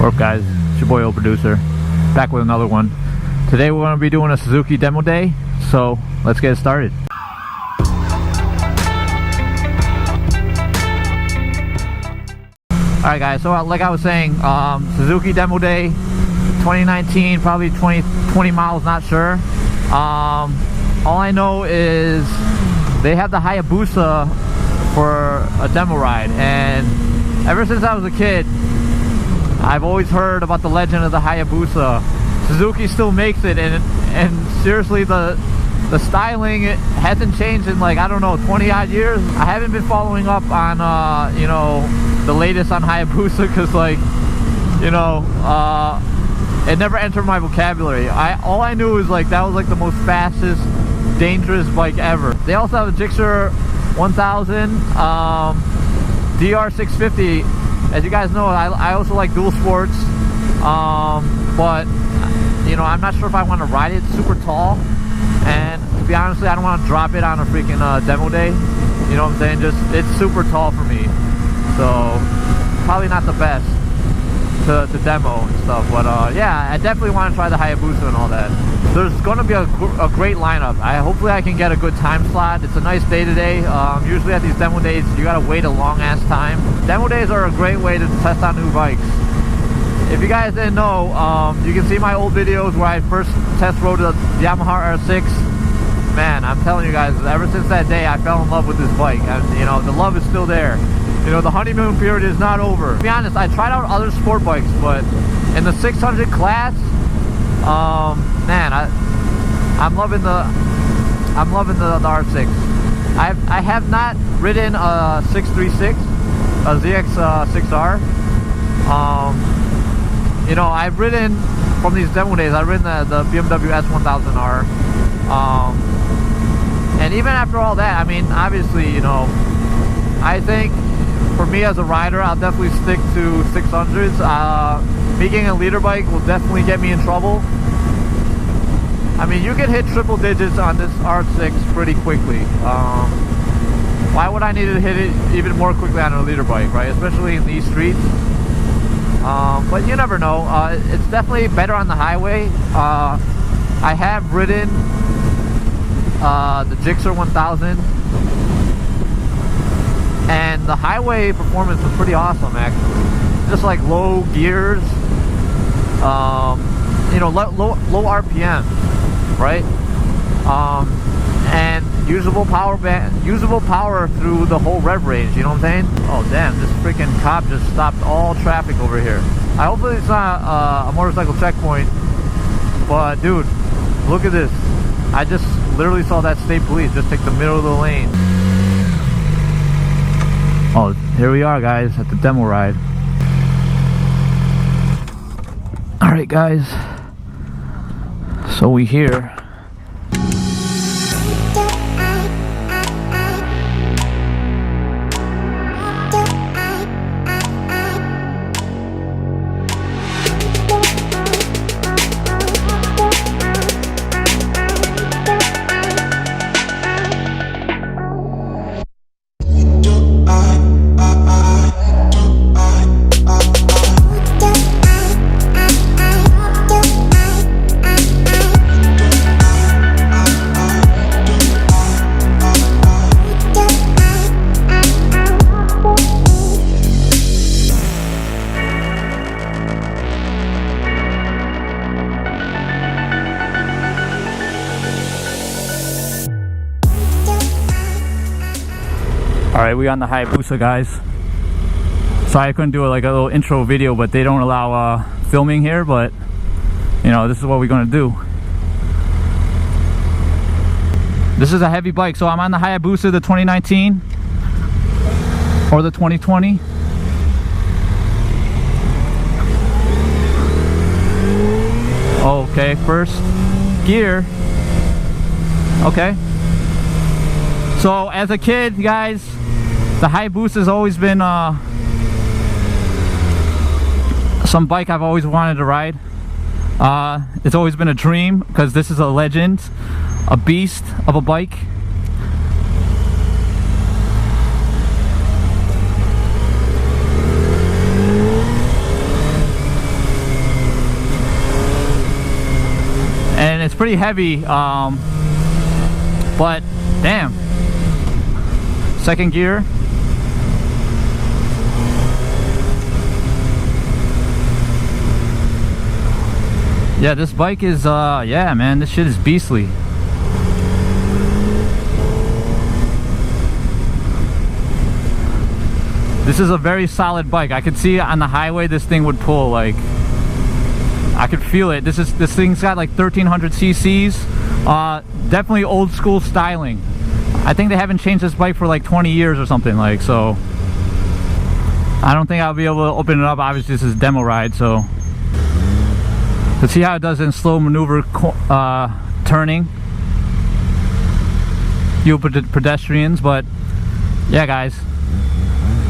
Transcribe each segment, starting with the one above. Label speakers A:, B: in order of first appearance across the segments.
A: What up, guys? It's your boy, old producer, back with another one. Today we're going to be doing a Suzuki demo day, so let's get started. Alright guys, so like I was saying, Suzuki demo day 2019, probably 20 miles, not sure. All I know is they have the Hayabusa for a demo ride, and ever since I was a kid I've always heard about the legend of the Hayabusa. Suzuki still makes it, and seriously, the styling, it hasn't changed in, like, I don't know, 20 odd years. I haven't been following up on you know, the latest on Hayabusa, because, like, you know, it never entered my vocabulary. All I knew was, like, that was like the most fastest, dangerous bike ever. They also have a Gixxer 1000, DR 650. As you guys know, I also like dual sports, but you know, I'm not sure if I want to ride it. It's super tall, and to be honest, I don't want to drop it on a freaking demo day. You know what I'm saying? Just, it's super tall for me, so probably not the best to demo and stuff. But yeah, I definitely want to try the Hayabusa and all that. There's going to be a great lineup. Hopefully I can get a good time slot. It's a nice day today. Usually at these demo days you gotta wait a long ass time. Demo days are a great way to test out new bikes. If you guys didn't know, you can see my old videos where I first test rode the Yamaha R6. Man, I'm telling you guys, ever since that day I fell in love with this bike, and you know, the love is still there. You know, the honeymoon period is not over. To be honest, I tried out other sport bikes, but in the 600 class, man, I'm loving the R6. I have not ridden a 636, a ZX6R. You know, I've ridden from these demo days. I've ridden the BMW S1000R, and even after all that, I mean, obviously, you know, I think for me as a rider, I'll definitely stick to 600s. Me getting a leader bike will definitely get me in trouble. I mean, you can hit triple digits on this R6 pretty quickly. Why would I need to hit it even more quickly on a leader bike, right? Especially in these streets. But you never know. It's definitely better on the highway. I have ridden the Gixxer 1000, and the highway performance was pretty awesome, actually. Just like low gears, you know, low RPM, right? And usable power through the whole rev range. You know what I'm saying? Oh damn! This freaking cop just stopped all traffic over here. Hopefully it's not a motorcycle checkpoint. But dude, look at this! I just literally saw that state police just take the middle of the lane. Oh, here we are, guys, at the demo ride. All right, guys. So we here. Alright, we on the Hayabusa, guys. Sorry I couldn't do like a little intro video, but they don't allow filming here, but you know, this is what we're gonna do. This is a heavy bike, so I'm on the Hayabusa, the 2019 or the 2020. Okay, first gear. Okay. So as a kid, guys, the Hayabusa has always been some bike I've always wanted to ride. It's always been a dream, because this is a legend, a beast of a bike. and it's pretty heavy, but damn. Second gear. Yeah, this bike is yeah man, this shit is beastly. This is a very solid bike. I could see on the highway this thing would pull, like I could feel it. This thing's got like 1300 cc's. Definitely old school styling. I think they haven't changed this bike for like 20 years or something, like, so I don't think I'll be able to open it up. Obviously this is a demo ride, so let's see how it does in slow maneuver turning. You pedestrians, but yeah guys,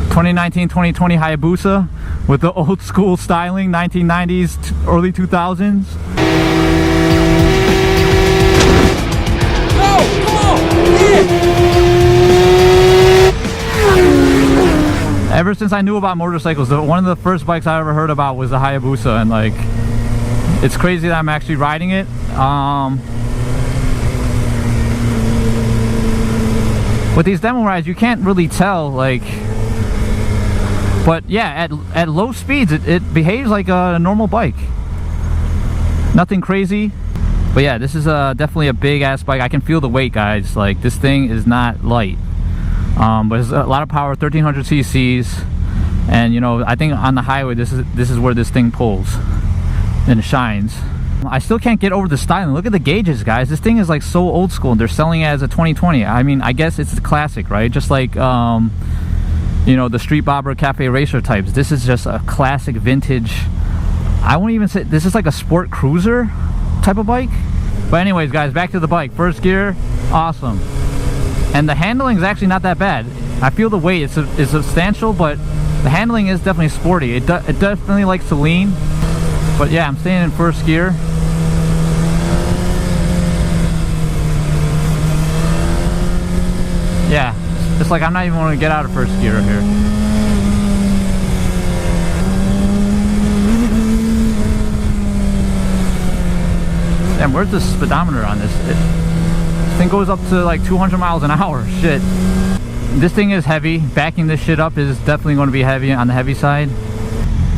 A: 2019-2020 Hayabusa with the old school styling, 1990s, early 2000s.
B: Go! Come on! Yeah.
A: Ever since I knew about motorcycles, one of the first bikes I ever heard about was the Hayabusa, and like, it's crazy that I'm actually riding it. With these demo rides, you can't really tell, like, but yeah, at low speeds, it behaves like a normal bike. Nothing crazy. But yeah, this is definitely a big ass bike. I can feel the weight, guys. Like, this thing is not light. But it's a lot of power, 1300 cc's, and you know, I think on the highway, this is where this thing pulls and shines. I still can't get over the styling. Look at the gauges, guys. This thing is like so old school, and they're selling it as a 2020. I mean, I guess it's a classic, right? Just like you know, the street bobber cafe racer types. This is just a classic vintage. I won't even say this is like a sport cruiser type of bike. But anyways guys, back to the bike. First gear, awesome. And the handling is actually not that bad. I feel the weight is substantial, but the handling is definitely sporty. It definitely likes to lean. But yeah, I'm staying in first gear. Yeah, it's like I'm not even going to get out of first gear here. Damn, where's the speedometer on this? This thing goes up to like 200 miles an hour. Shit. This thing is heavy. Backing this shit up is definitely going to be heavy, on the heavy side.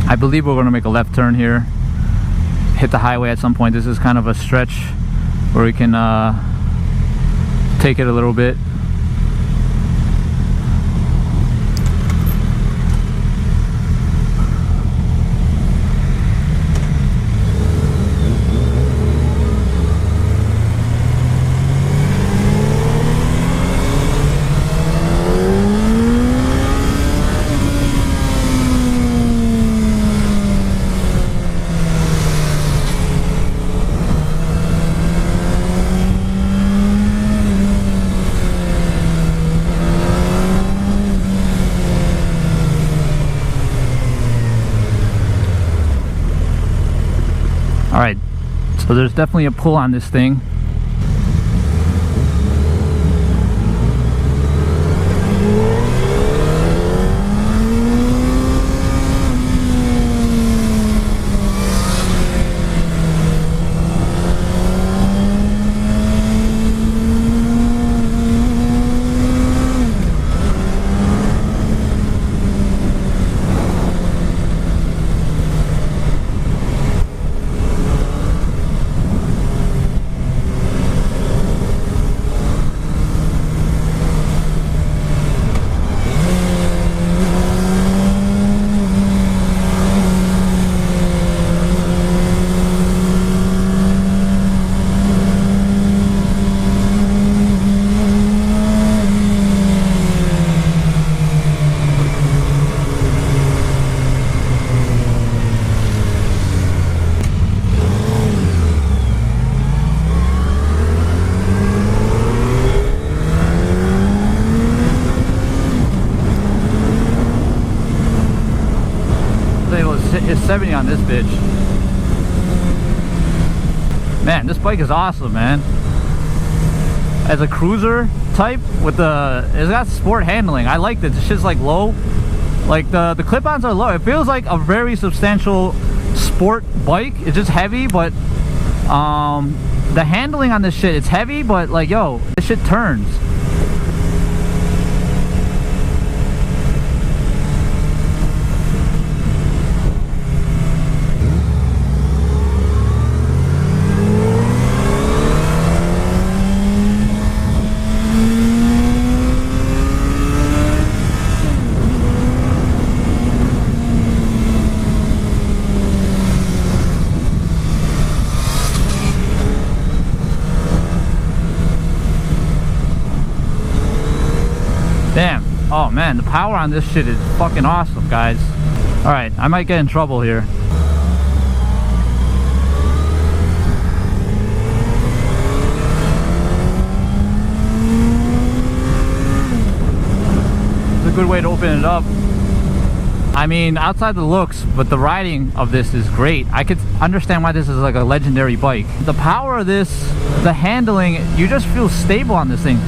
A: I believe we're going to make a left turn here. Hit the highway at some point. This is kind of a stretch where we can take it a little bit. Alright, so there's definitely a pull on this thing. Hit 70 on this bitch. Man, this bike is awesome, man. As a cruiser type with it's got sport handling. I like this. This shit's like low. Like the clip-ons are low. It feels like a very substantial sport bike. It's just heavy, but The handling on this shit, it's heavy, but like, yo, this shit turns. Damn. Oh man, the power on this shit is fucking awesome, guys. Alright, I might get in trouble here. It's a good way to open it up. I mean, outside the looks, but the riding of this is great. I could understand why this is like a legendary bike. The power of this, the handling, you just feel stable on this thing.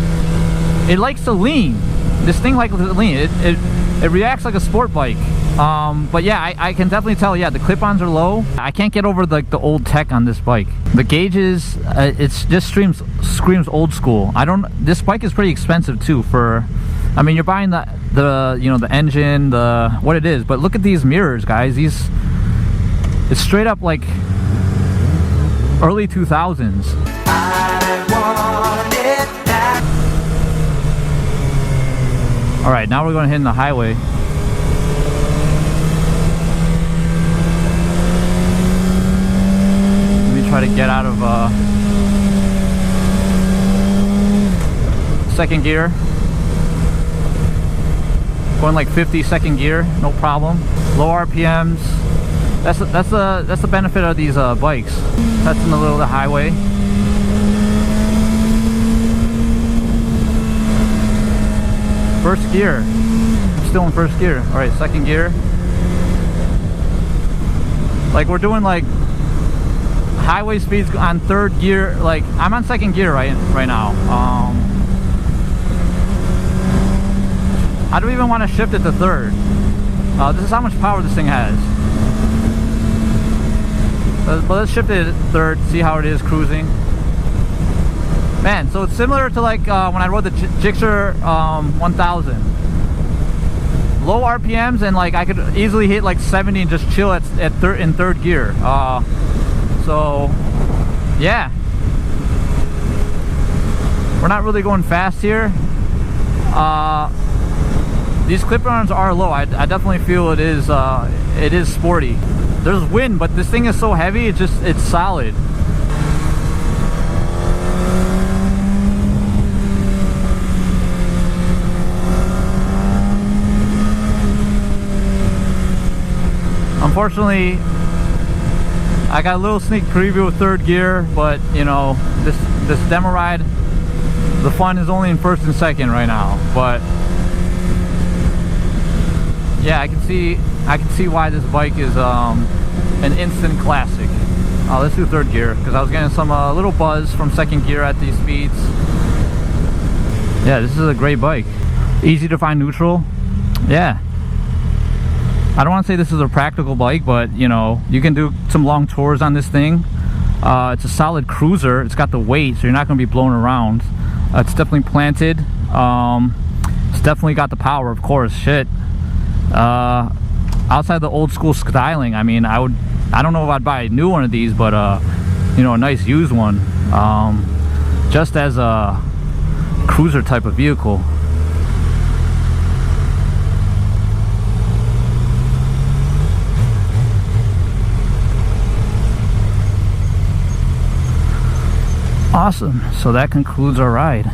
A: It likes to lean. This thing likes to lean. It reacts like a sport bike. But yeah, I can definitely tell, yeah, the clip-ons are low. I can't get over the old tech on this bike. The gauges, it just screams old school. This bike is pretty expensive too for, I mean, you're buying the you know, the engine, what it is, but look at these mirrors, guys. It's straight up like early 2000s. I want it back. All right, now we're going to hit in the highway. Let me try to get out of second gear. Going like 50 second gear, no problem. Low RPMs. That's the benefit of these bikes. That's in the middle of the highway. First gear. Still in first gear. All right, second gear. Like we're doing like highway speeds on third gear. Like I'm on second gear right now. I don't even want to shift it to third. This is how much power this thing has. But let's shift it to third, see how it is cruising. Man, so it's similar to like when I rode the Gixxer 1000. Low RPMs and like I could easily hit like 70 and just chill in third gear. So yeah, we're not really going fast here. These clip-ons are low. I definitely feel it is sporty. There's wind, but this thing is so heavy, it's solid. Unfortunately, I got a little sneak preview of third gear, but you know, this demo ride, the fun is only in first and second right now. But yeah, I can see why this bike is an instant classic. Let's do third gear because I was getting some little buzz from second gear at these speeds. Yeah, this is a great bike. Easy to find neutral. Yeah. I don't want to say this is a practical bike, but you know, you can do some long tours on this thing. It's a solid cruiser. It's got the weight, so you're not going to be blown around. It's definitely planted. It's definitely got the power, of course. Shit. Outside the old school styling, I mean, I don't know if I'd buy a new one of these, but you know, a nice used one, just as a cruiser type of vehicle. Awesome. So that concludes our ride.